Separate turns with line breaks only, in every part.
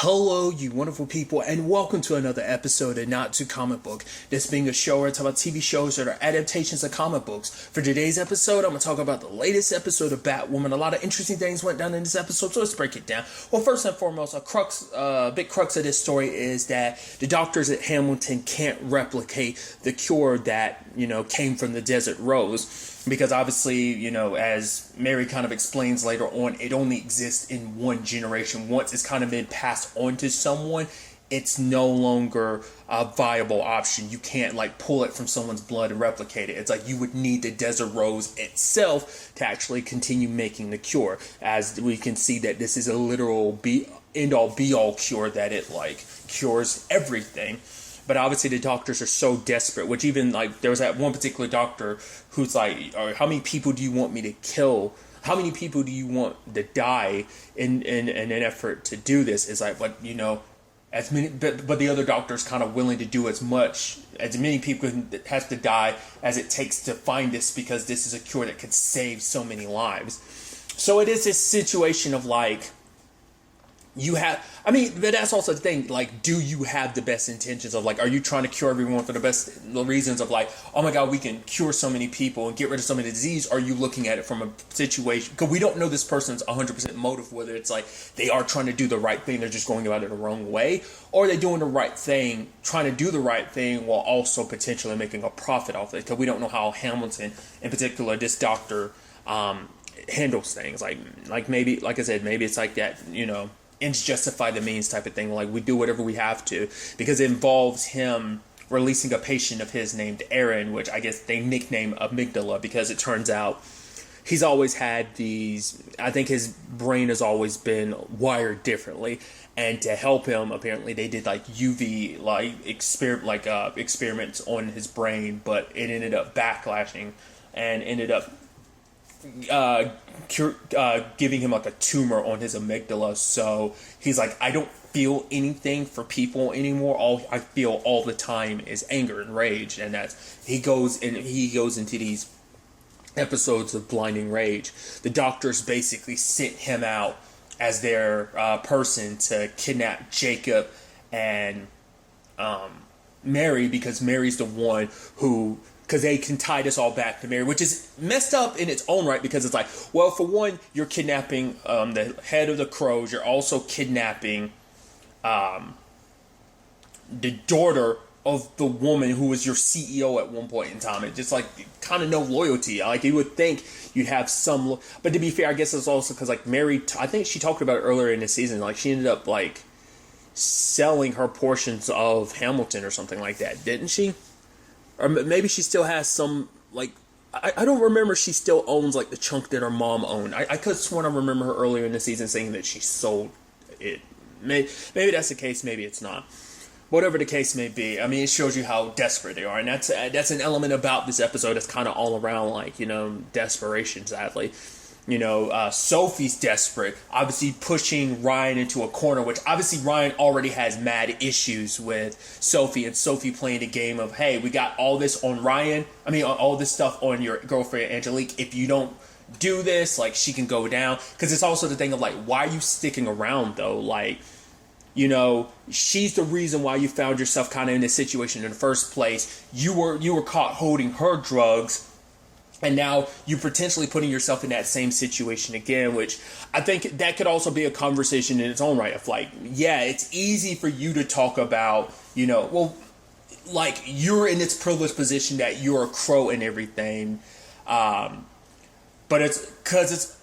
Hello, you wonderful people, and welcome to another episode of Not Too Comic Book. This being a show where I talk about TV shows that are adaptations of comic books. For today's episode, I'm going to talk about the latest episode of Batwoman. A lot of interesting things went down in this episode, so let's break it down. Well, first and foremost, a big crux of this story is that the doctors at Hamilton can't replicate the cure that, came from the Desert Rose. Because obviously, as Mary kind of explains later on, it only exists in one generation. Once it's kind of been passed on to someone, it's no longer a viable option. You can't pull it from someone's blood and replicate it. It's like you would need the Desert Rose itself to actually continue making the cure. As we can see that this is a literal end-all be-all cure that it cures everything. But obviously the doctors are so desperate, which even there was that one particular doctor who's like, how many people do you want me to kill? How many people do you want to die in an effort to do this? It's like, but as many, but the other doctor's kind of willing to do as many people has to die as it takes to find this, because this is a cure that could save so many lives. So it is this situation of but that's also the thing, do you have the best intentions of, are you trying to cure everyone for the reasons of, oh my God, we can cure so many people and get rid of so many disease? Are you looking at it from a situation, because we don't know this person's 100% motive, whether it's they are trying to do the right thing, they're just going about it the wrong way, or are they doing the right thing, trying to do the right thing while also potentially making a profit off it? Because we don't know how Hamilton, in particular, this doctor, handles things. Maybe, like I said, maybe it's that, ends justify the means type of thing. We do whatever we have to, because it involves him releasing a patient of his named Aaron, which I guess they nickname Amygdala, because it turns out he's always had these, I think his brain has always been wired differently. And to help him, apparently they did UV experiments on his brain, but it ended up backlashing and ended up giving him a tumor on his amygdala. So he's I don't feel anything for people anymore. All I feel all the time is anger and rage, and he goes into these episodes of blinding rage. The doctors basically sent him out as their person to kidnap Jacob and Mary, because Mary's the one who, because they can tie this all back to Mary, which is messed up in its own right, because it's well, for one, you're kidnapping the head of the Crows. You're also kidnapping the daughter of the woman who was your CEO at one point in time. It's just kind of no loyalty. You would think you'd have some, but to be fair, I guess it's also because Mary, I think she talked about it earlier in the season, she ended up selling her portions of Hamilton or something like that, didn't she? Or maybe she still has some, I don't remember if she still owns, the chunk that her mom owned. I could have sworn I remember her earlier in the season saying that she sold it. Maybe that's the case, maybe it's not. Whatever the case may be, it shows you how desperate they are. And that's an element about this episode that's kind of all around, desperation, sadly. Sophie's desperate, obviously pushing Ryan into a corner, which obviously Ryan already has mad issues with Sophie, and Sophie playing the game of, hey, we got all this on Ryan, all this stuff on your girlfriend Angelique. If you don't do this, she can go down. Because it's also the thing of, why are you sticking around, though? She's the reason why you found yourself kind of in this situation in the first place. You were caught holding her drugs, and now you're potentially putting yourself in that same situation again, which I think that could also be a conversation in its own right of yeah, it's easy for you to talk about, you're in this privileged position that you're a crow and everything. But it's because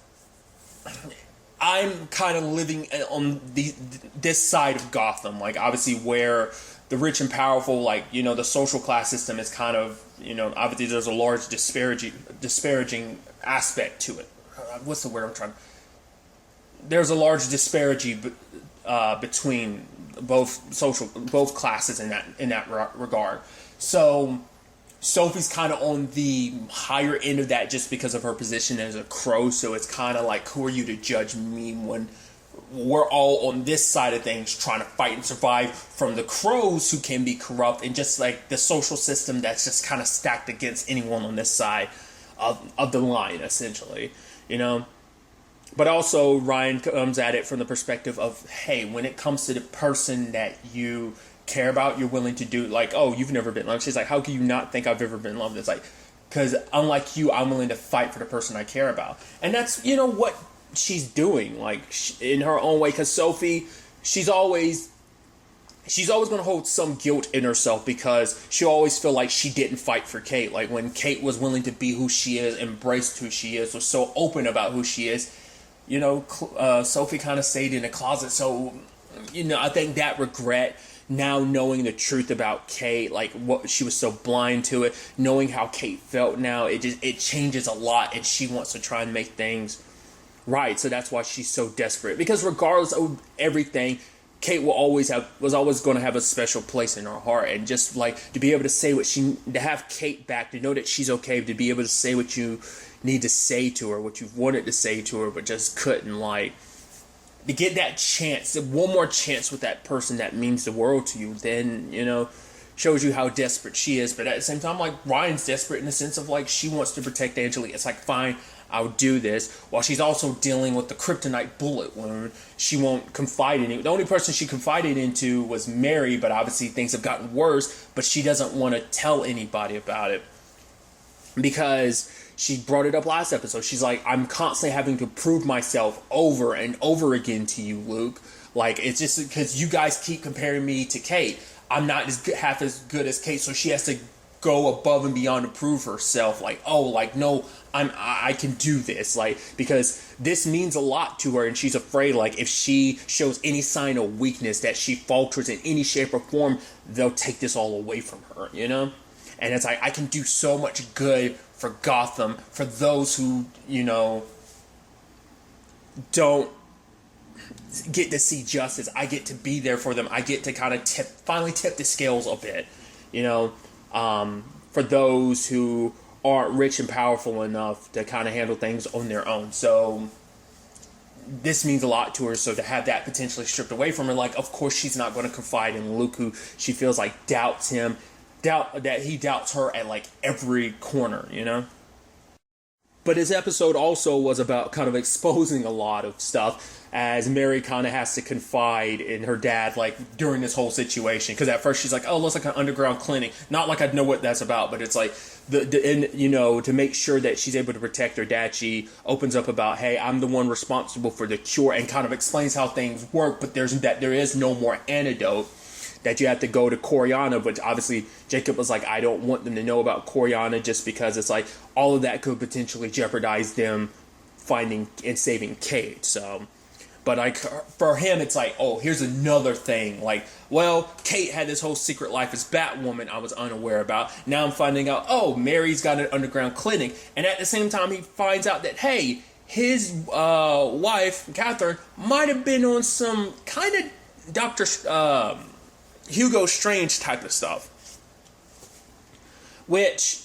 I'm kind of living on this side of Gotham, obviously where the rich and powerful, the social class system is kind of, obviously there's a large disparaging aspect to it. What's the word I'm trying? There's a large disparity between both classes in that regard. So Sophie's kind of on the higher end of that just because of her position as a crow. So it's kind of who are you to judge me when we're all on this side of things trying to fight and survive from the crows who can be corrupt, and just the social system that's just kind of stacked against anyone on this side of the line, essentially, But also, Ryan comes at it from the perspective of, hey, when it comes to the person that you care about, you're willing to do, like, oh, you've never been in love. She's like, how can you not think I've ever been in love? It's like, because unlike you, I'm willing to fight for the person I care about. And that's, what she's doing, like, in her own way. Because Sophie, she's always going to hold some guilt in herself because she'll always feel like she didn't fight for Kate. Like, when Kate was willing to be who she is, embraced who she is, was so open about who she is, Sophie kind of stayed in the closet. So, I think that regret, now knowing the truth about Kate, like what she was so blind to it, knowing how Kate felt now, it changes a lot, and she wants to try and make things right. So that's why she's so desperate. Because regardless of everything, Kate was always going to have a special place in her heart. And just like to be able to say to have Kate back, to know that she's okay, to be able to say what you need to say to her, what you've wanted to say to her, but just couldn't, like, to get that chance, one more chance with that person that means the world to you, then, shows you how desperate she is. But at the same time, like, Ryan's desperate in the sense of, like, she wants to protect Angelique. It's like, fine, I'll do this, while she's also dealing with the kryptonite bullet wound. She won't confide in it. The only person she confided into was Mary, but obviously things have gotten worse, but she doesn't want to tell anybody about it because she brought it up last episode. She's like, I'm constantly having to prove myself over and over again to you, Luke. Like, it's just because you guys keep comparing me to Kate. I'm not half as good as Kate, so she has to go above and beyond to prove herself. Like, oh, like, no, I can do this. Like, because this means a lot to her, and she's afraid, like, if she shows any sign of weakness, that she falters in any shape or form, they'll take this all away from her, And it's like, I can do so much good for Gotham, for those who, don't get to see justice. I get to be there for them. I get to kind of finally tip the scales a bit, for those who aren't rich and powerful enough to kind of handle things on their own. So this means a lot to her. So to have that potentially stripped away from her, like, of course she's not going to confide in Luke, who she feels like doubts him. That he doubts her at, like, every corner, But his episode also was about kind of exposing a lot of stuff, as Mary kind of has to confide in her dad, like, during this whole situation. Because at first she's like, oh, it looks like an underground clinic. Not like I know what that's about, but it's like, to make sure that she's able to protect her dad, she opens up about, hey, I'm the one responsible for the cure, and kind of explains how things work, but there is no more antidote. That you have to go to Coriana, but obviously Jacob was like, I don't want them to know about Coriana, just because it's like all of that could potentially jeopardize them finding and saving Kate. So, but like for him, it's like, oh, here's another thing. Like, well, Kate had this whole secret life as Batwoman I was unaware about. Now I'm finding out, oh, Mary's got an underground clinic, and at the same time he finds out that, hey, his wife Catherine might have been on some kind of Hugo Strange type of stuff, which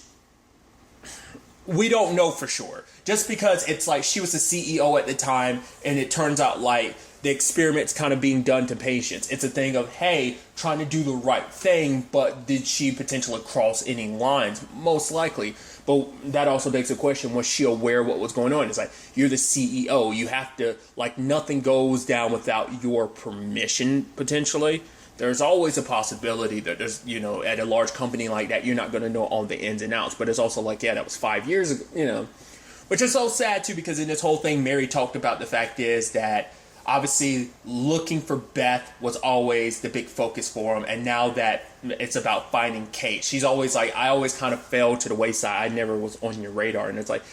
we don't know for sure. Just because it's like she was the CEO at the time, and it turns out like the experiment's kind of being done to patients. It's a thing of, hey, trying to do the right thing, but did she potentially cross any lines? Most likely. But that also begs the question, was she aware of what was going on? It's like, you're the CEO. You have to, like, nothing goes down without your permission, potentially. There's always a possibility that there's, at a large company like that, you're not going to know all the ins and outs. But it's also like, yeah, that was 5 years ago, Which is so sad, too, because in this whole thing, Mary talked about the fact is that, obviously, looking for Beth was always the big focus for him. And now that it's about finding Kate, she's always like, I always kind of fell to the wayside. I never was on your radar. And it's like,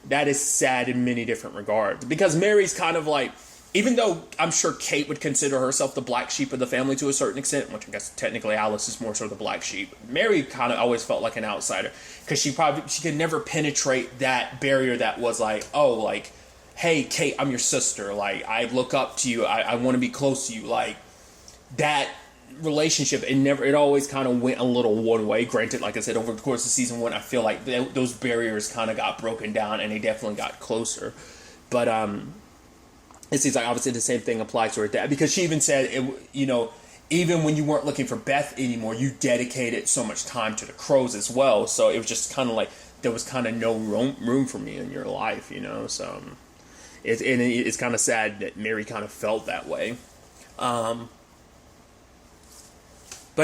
that is sad in many different regards. Because Mary's kind of like, even though I'm sure Kate would consider herself the black sheep of the family to a certain extent, which I guess technically Alice is more so the black sheep, Mary kind of always felt like an outsider, because she could never penetrate that barrier that was like, oh, like, hey, Kate, I'm your sister, like, I look up to you, I want to be close to you, like, that relationship, it always kind of went a little one way. Granted, like I said, over the course of season 1, I feel like those barriers kind of got broken down, and they definitely got closer, but, it seems like obviously the same thing applies to her dad, because she even said, even when you weren't looking for Beth anymore, you dedicated so much time to the Crows as well. So it was just kind of like there was kind of no room for me in your life, So It's kind of sad that Mary kind of felt that way. But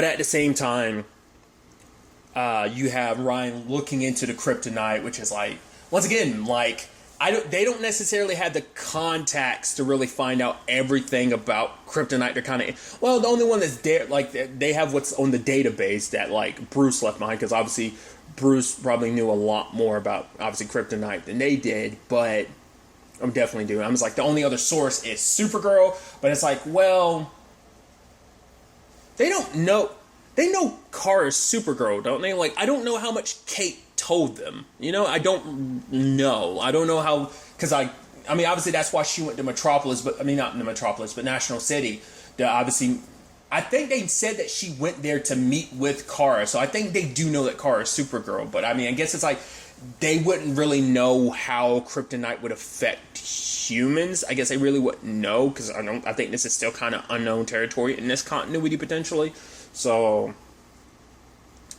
at the same time, you have Ryan looking into the kryptonite, which is like, once again, like, they don't necessarily have the contacts to really find out everything about kryptonite. They're kind of, well, the only one that's there, like, they have what's on the database that, like, Bruce left behind, because obviously Bruce probably knew a lot more about, obviously, kryptonite than they did, but I'm definitely doing. I'm just like, the only other source is Supergirl, but it's like, well, they don't know. They know Kara's Supergirl, don't they? Like, I don't know how much Kate told them. You know, I don't know. I don't know how, because I mean, obviously that's why she went to Metropolis, but I mean, not to Metropolis, but National City. Obviously, I think they said that she went there to meet with Kara, so I think they do know that Kara is Supergirl. But I mean, I guess it's like they wouldn't really know how kryptonite would affect humans. I guess they really wouldn't know, because I think this is still kind of unknown territory in this continuity potentially. So,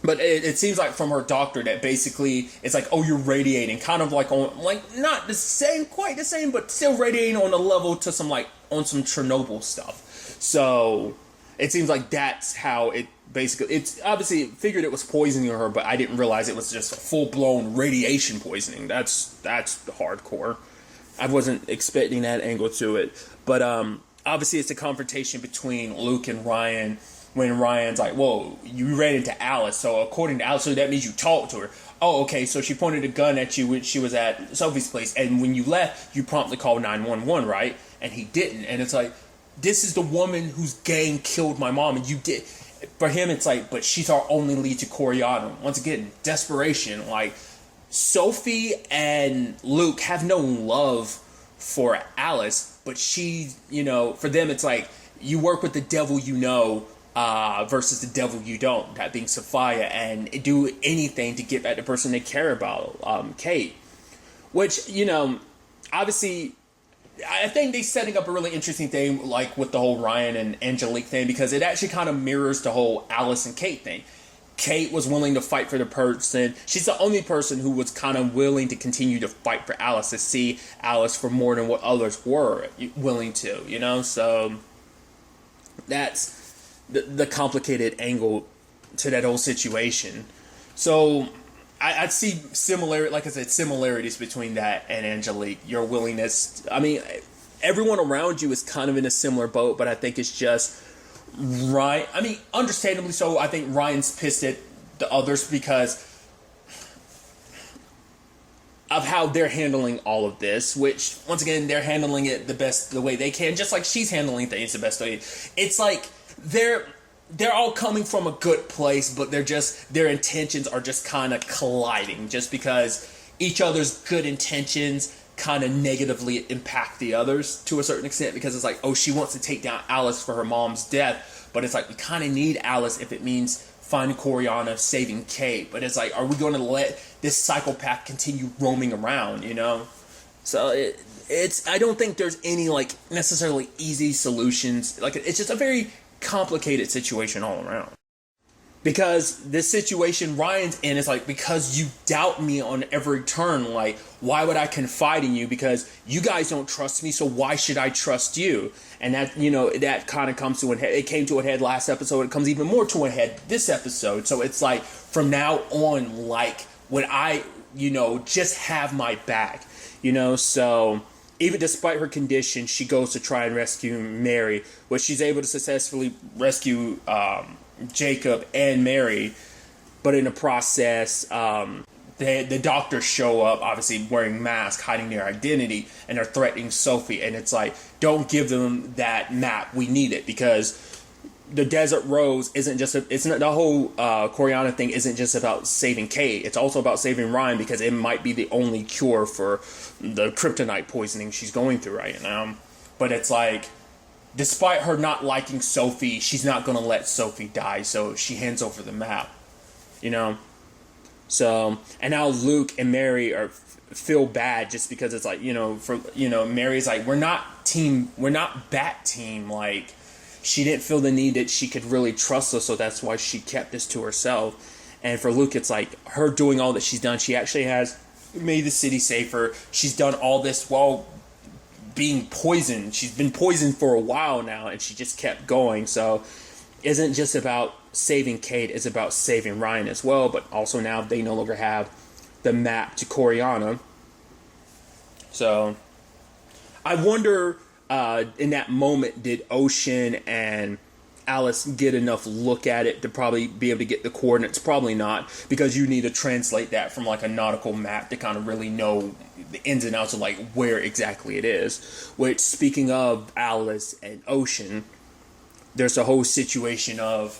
but it seems like from her doctor that basically it's like, oh, you're radiating, kind of like on, like, not the same, quite the same, but still radiating on a level to some, like, on some Chernobyl stuff. So it seems like that's how it basically, it's obviously figured it was poisoning her, but I didn't realize it was just full-blown radiation poisoning. That's hardcore. I wasn't expecting that angle to it. But obviously it's a confrontation between Luke and Ryan, when Ryan's like, whoa, you ran into Alice, so according to Alice, so that means you talked to her. Oh, okay, so she pointed a gun at you when she was at Sophie's place, and when you left, you promptly called 911, right? And he didn't. And it's like, this is the woman whose gang killed my mom, and you did. For him, it's like, but she's our only lead to Coriano. Once again, desperation. Like, Sophie and Luke have no love for Alice, but she, you know, for them, it's like, you work with the devil you know, versus the devil you don't, that being Sophia, and do anything to get back the person they care about, Kate. Which, you know, obviously, I think they're setting up a really interesting thing, like with the whole Ryan and Angelique thing, because it actually kind of mirrors the whole Alice and Kate thing. Kate was willing to fight for the person. She's the only person who was kind of willing to continue to fight for Alice, to see Alice for more than what others were willing to, you know? So that's the complicated angle to that whole situation. So I'd see like I said, similarities between that and Angelique. Your willingness, I mean, everyone around you is kind of in a similar boat, but I think it's just Ryan. I mean, understandably so. I think Ryan's pissed at the others because of how they're handling all of this, which, once again, they're handling it the way they can, just like she's handling things the best way. It's like they're all coming from a good place, but their intentions are just kind of colliding, just because each other's good intentions kind of negatively impact the others to a certain extent, because it's like, oh, she wants to take down Alice for her mom's death, but it's like, we kind of need Alice if it means finding Coriana, saving Kate. But it's like, are we going to let this psychopath continue roaming around, you know? So it's I don't think there's any, like, necessarily easy solutions. Like, it's just a very complicated situation all around. Because this situation Ryan's in is like, because you doubt me on every turn, like, why would I confide in you? Because you guys don't trust me, so why should I trust you? And that, you know, that kind of comes to a head. It came to a head last episode. It comes even more to a head this episode. So it's like, from now on, like, when I, you know, just have my back, you know, so even despite her condition, she goes to try and rescue Mary, which she's able to successfully rescue Jacob and Mary, but in the process, the doctors show up, obviously wearing masks, hiding their identity, and they're threatening Sophie. And it's like, don't give them that map. We need it, because the Desert Rose isn't just it's not the whole Coriana thing isn't just about saving Kate. It's also about saving Ryan, because it might be the only cure for the kryptonite poisoning she's going through right now. But it's like, despite her not liking Sophie, she's not going to let Sophie die, so she hands over the map, you know? So, and now Luke and Mary feel bad, just because it's like, you know, Mary's like, we're not Bat Team, like, she didn't feel the need that she could really trust us, so that's why she kept this to herself. And for Luke, it's like, her doing all that she's done, she actually has made the city safer. She's done all this while being poisoned. She's been poisoned for a while now, and she just kept going. So isn't just about saving Kate, it's about saving Ryan as well. But also now they no longer have the map to Coriana. So I wonder, in that moment, did Ocean and Alice get enough look at it to probably be able to get the coordinates? Probably not, because you need to translate that from like a nautical map to kind of really know the ins and outs of like where exactly it is. Which, speaking of Alice and Ocean, there's a whole situation of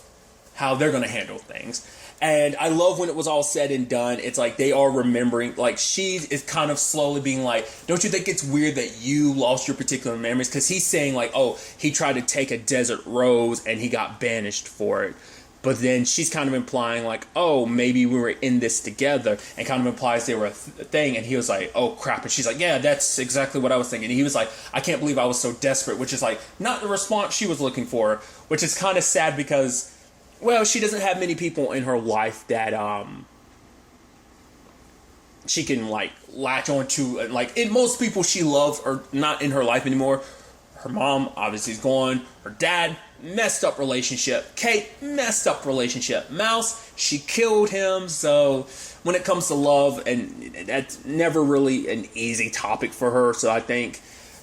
how they're going to handle things. And I love when it was all said and done, it's like they are remembering, like she is kind of slowly being like, don't you think it's weird that you lost your particular memories? Because he's saying like, oh, he tried to take a desert rose and he got banished for it. But then she's kind of implying like, oh, maybe we were in this together, and kind of implies they were a thing. And he was like, oh, crap. And she's like, yeah, that's exactly what I was thinking. And he was like, I can't believe I was so desperate, which is like not the response she was looking for, which is kind of sad because, well, she doesn't have many people in her life that she can like latch onto. Like, most people she loves are not in her life anymore. Her mom obviously is gone. Her dad, messed up relationship. Kate, messed up relationship. Mouse, she killed him. So when it comes to love, and that's never really an easy topic for her. So I think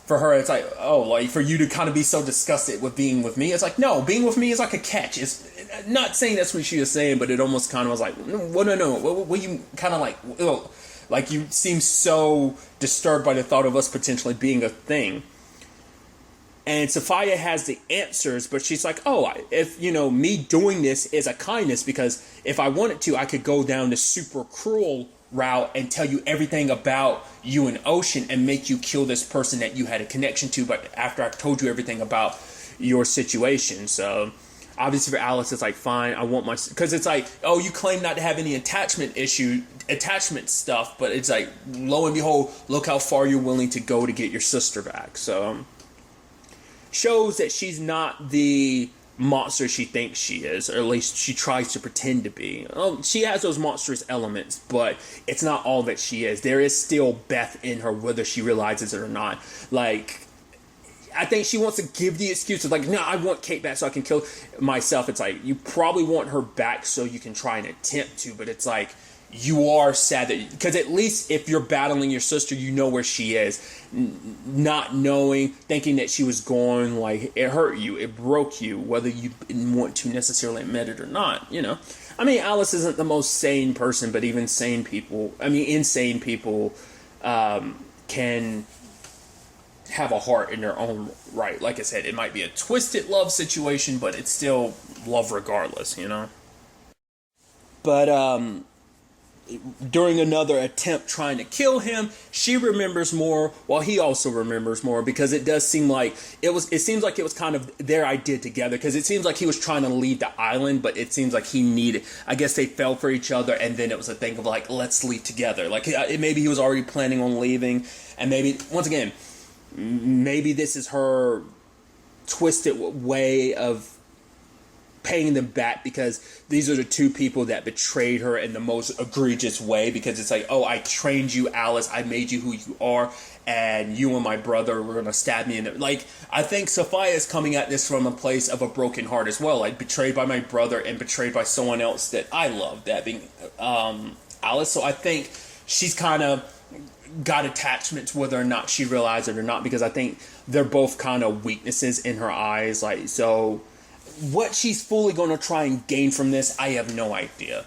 for her, it's like, oh, like for you to kind of be so disgusted with being with me, it's like, no, being with me is like a catch. It's not saying that's what she was saying, but it almost kind of was like, no. What you kind of like, ugh. Like you seem so disturbed by the thought of us potentially being a thing. And Sophia has the answers, but she's like, oh, if, me doing this is a kindness, because if I wanted to, I could go down the super cruel route and tell you everything about you and Ocean and make you kill this person that you had a connection to, but after I told you everything about your situation. So obviously for Alice, it's like, fine, I want my, because it's like, oh, you claim not to have any attachment stuff, but it's like, lo and behold, look how far you're willing to go to get your sister back. So shows that she's not the monster she thinks she is, or at least she tries to pretend to be. Oh, she has those monstrous elements, but it's not all that she is. There is still Beth in her, whether she realizes it or not. Like, I think she wants to give the excuse of like, no, I want Kate back so I can kill myself. It's like, you probably want her back so you can try and attempt to, but it's like, you are sad that, because at least if you're battling your sister, you know where she is. Not knowing, thinking that she was gone, like, it hurt you, it broke you, whether you didn't want to necessarily admit it or not, I mean, Alice isn't the most sane person, but even insane people can have a heart in their own right. Like I said, it might be a twisted love situation, but it's still love regardless, But, during another attempt trying to kill him, she remembers more, while he also remembers more, because it does seem like it seems like it was kind of their idea together, because it seems like he was trying to leave the island, but it seems like he needed, I guess they fell for each other, and then it was a thing of like, let's leave together. Like, maybe he was already planning on leaving, and maybe, once again, maybe this is her twisted way of paying them back, because these are the two people that betrayed her in the most egregious way, because it's like, oh, I trained you, Alice, I made you who you are, and you and my brother were gonna stab me. And like, I think Sophia is coming at this from a place of a broken heart as well, like betrayed by my brother and betrayed by someone else that I love, that being Alice. So I think she's kind of got attachments, whether or not she realized it or not, because I think they're both kind of weaknesses in her eyes. Like, so what she's fully going to try and gain from this, I have no idea.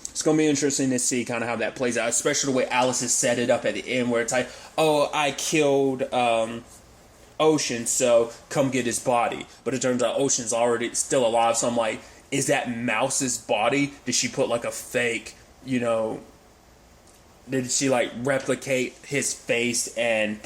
It's going to be interesting to see kind of how that plays out, especially the way Alice has set it up at the end, where it's like, oh, I killed Ocean, so come get his body. But it turns out Ocean's already still alive, so I'm like, is that Mouse's body? Did she put like a fake, did she like replicate his face and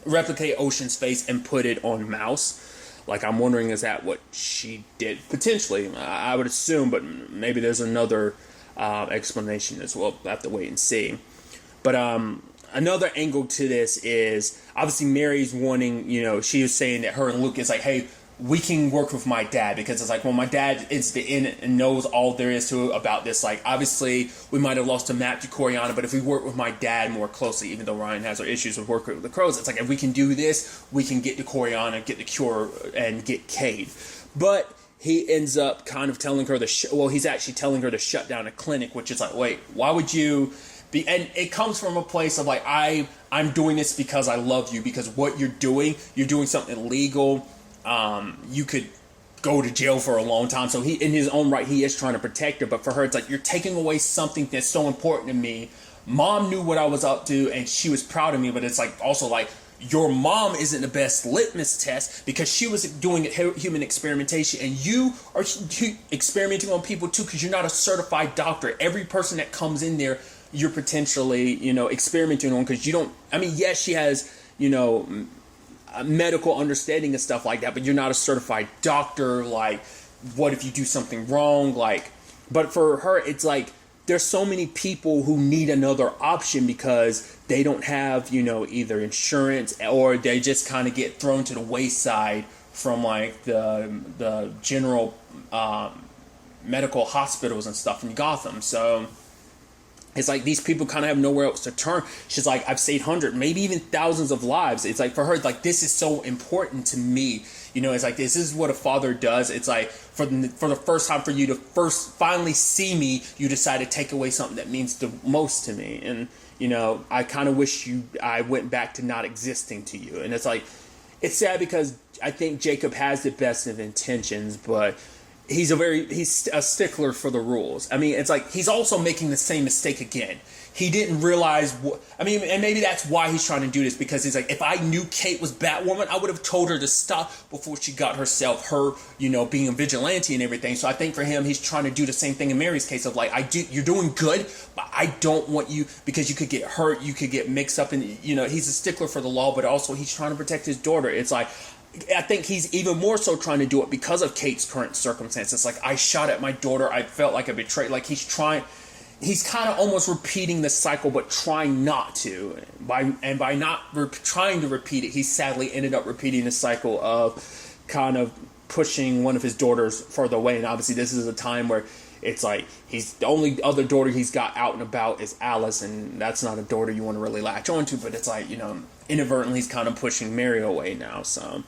replicate Ocean's face and put it on Mouse? Like, I'm wondering, is that what she did? Potentially, I would assume, but maybe there's another explanation as well. We'll have to wait and see. But another angle to this is, obviously, Mary's wanting, she was saying that her and Luke is like, hey, we can work with my dad, because it's like, well, my dad is the in and knows all there is to about this. Like, obviously, we might have lost a map to Coriana, but if we work with my dad more closely, even though Ryan has our issues with working with the Crows, it's like, if we can do this, we can get to Coriana, get the cure, and get Cade. But he ends up kind of telling her he's actually telling her to shut down a clinic, which is like, wait, why would you be? And it comes from a place of like, I'm doing this because I love you, because what you're doing something illegal. You could go to jail for a long time. So he, in his own right, he is trying to protect her. But for her, it's like, you're taking away something that's so important to me. Mom knew what I was up to, and she was proud of me. But it's like, also like, your mom isn't the best litmus test, because she was doing human experimentation, and you are experimenting on people too, because you're not a certified doctor. Every person that comes in there, you're potentially, experimenting on, because you don't. I mean, yes, she has, medical understanding and stuff like that, but you're not a certified doctor. Like, what if you do something wrong? Like, but for her, it's like, there's so many people who need another option because they don't have, either insurance, or they just kind of get thrown to the wayside from like the general medical hospitals and stuff in Gotham. So it's like, these people kind of have nowhere else to turn. She's like, I've saved hundreds, maybe even thousands of lives. It's like, for her, like, this is so important to me. It's like, this is what a father does. It's like, for the first time, for you to finally see me, you decide to take away something that means the most to me. And, I kind of wish I went back to not existing to you. And it's like, it's sad, because I think Jacob has the best of intentions, but he's a stickler for the rules. I mean, it's like, he's also making the same mistake again. He didn't realize and maybe that's why he's trying to do this, because he's like, if I knew Kate was Batwoman, I would have told her to stop before she got herself being a vigilante and everything. So I think for him, he's trying to do the same thing in Mary's case of like, you're doing good, but I don't want you, because you could get hurt, you could get mixed up in, he's a stickler for the law, but also he's trying to protect his daughter. It's like, I think he's even more so trying to do it because of Kate's current circumstances. Like, I shot at my daughter, I felt like a betrayal. Like, he's kind of almost repeating the cycle, but trying not to. By not trying to repeat it, he sadly ended up repeating the cycle of kind of pushing one of his daughters further away. And obviously, this is a time where it's like, the only other daughter he's got out and about is Alice, and that's not a daughter you want to really latch onto. But it's like, inadvertently, he's kind of pushing Mary away now. So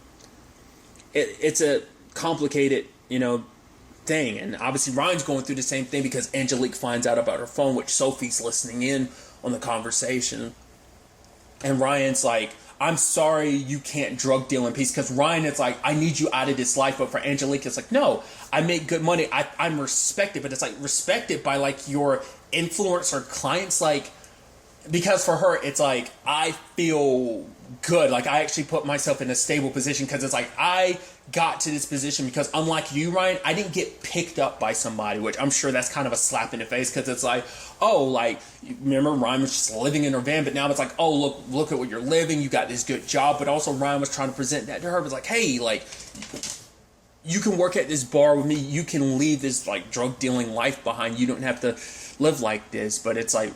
it's a complicated, thing. And obviously Ryan's going through the same thing, because Angelique finds out about her phone, which Sophie's listening in on the conversation. And Ryan's like, I'm sorry you can't drug deal in peace, because Ryan is like, I need you out of this life. But for Angelique, it's like, no, I make good money. I'm respected, but it's like, respected by like your influence or clients. Like, because for her, it's like, I feel good. Like, I actually put myself in a stable position, because it's like, I got to this position because, unlike you, Ryan, I didn't get picked up by somebody, which I'm sure that's kind of a slap in the face, because it's like, oh, like, remember Ryan was just living in her van, but now it's like, oh, look at what you're living, you got this good job. But also Ryan was trying to present that to her. It was like, hey, like, you can work at this bar with me, you can leave this like drug dealing life behind, you don't have to live like this. But it's like,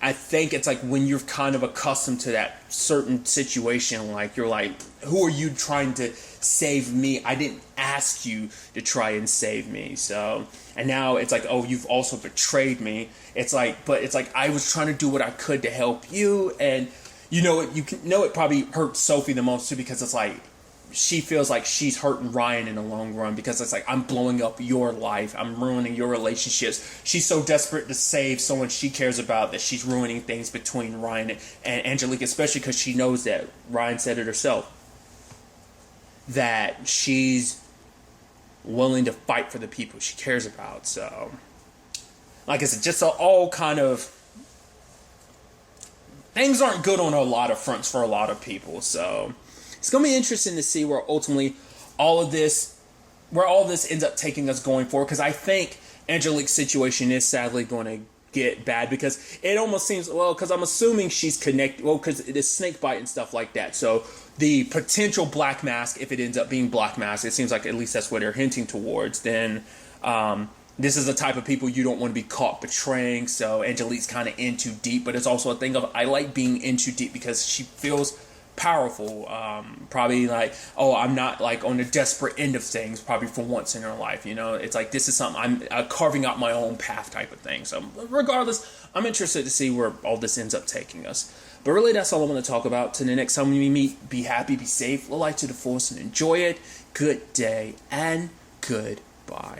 I think it's like, when you're kind of accustomed to that certain situation, like, you're like, who are you trying to save me? I didn't ask you to try and save me. So, and now it's like, oh, you've also betrayed me. It's like, but it's like, I was trying to do what I could to help you. And it probably hurt Sophie the most too, because it's like, she feels like she's hurting Ryan in the long run, because it's like, I'm blowing up your life, I'm ruining your relationships. She's so desperate to save someone she cares about that she's ruining things between Ryan and Angelique, especially because she knows that Ryan said it herself, that she's willing to fight for the people she cares about. So, like I said, just all kind of things aren't good on a lot of fronts for a lot of people. So it's going to be interesting to see where ultimately all this ends up taking us going forward, because I think Angelique's situation is sadly going to get bad, because it almost seems, well, because I'm assuming she's connected, well, because it is snake bite and stuff like that. So the potential Black Mask, if it ends up being Black Mask, it seems like at least that's what they're hinting towards, then this is the type of people you don't want to be caught betraying. So Angelique's kind of in too deep, but it's also a thing of, I like being in too deep, because she feels powerful. Probably like, oh, I'm not like on the desperate end of things, probably for once in her life, you know. It's like, this is something, I'm carving out my own path type of thing. So regardless, I'm interested to see where all this ends up taking us. But really, that's all I'm going to talk about. Till the next time we meet, be happy, be safe, live life to the fullest, and enjoy it. Good day and goodbye.